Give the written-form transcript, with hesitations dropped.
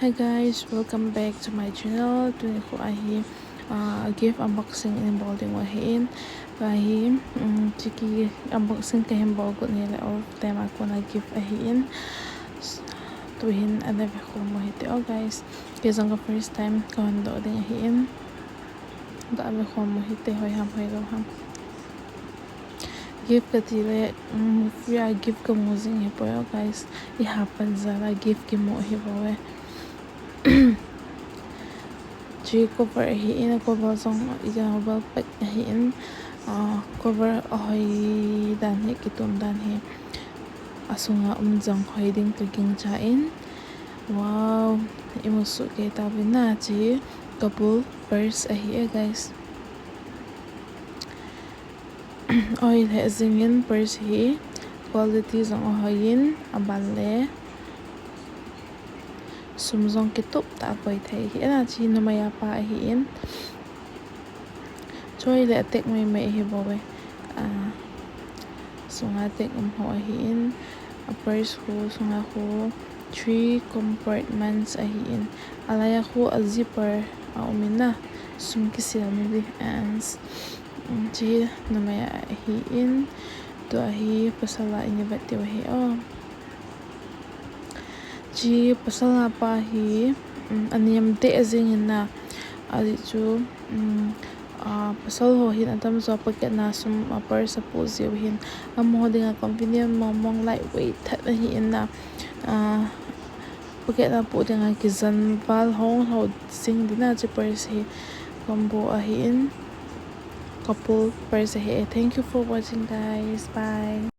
Hi guys, welcome back to my channel. Today ko ahi gift unboxing in bolding wahin. Wahi chiki unboxing kahin bogot nila all time ako na gift ahin. Tuhin ada ko mo hiti guys. Kasi ang first time ko hando ding ahin. Da ave ko mo hiti hoy ham. Gift katile free gift ka mo zing hipo guys. Ihapan zala gift ki mo hipo G cover hiin cover song mobile pack hiin cover ahoy dan hi kitum dan hi asunga umjang hoy ding paging chain. Wow, imusu kay tabi na chi couple purse ahi guys. Oil he zingin purse hi quality zong ahoyin abale sumzong kitup ta koy thai hi na chi no maya pa hiin choi le tek mai hi bowe sunga tek ho hiin a purse ho sunga ho 3 compartments ahiin alaya ho a zipper umina sum kisil ni ants chi no maya hiin to ahi pasala ini bati hi Ji pasal apa hi aniam de azing na ali chu pasal ho hin atam zo paket na sum per suppose yo hin amo dinga convenient mong lightweight that hi na paket na po dinga kizan val hong ho sing dina chi purse hi combo ahin couple purse hi. Thank you for watching guys, bye.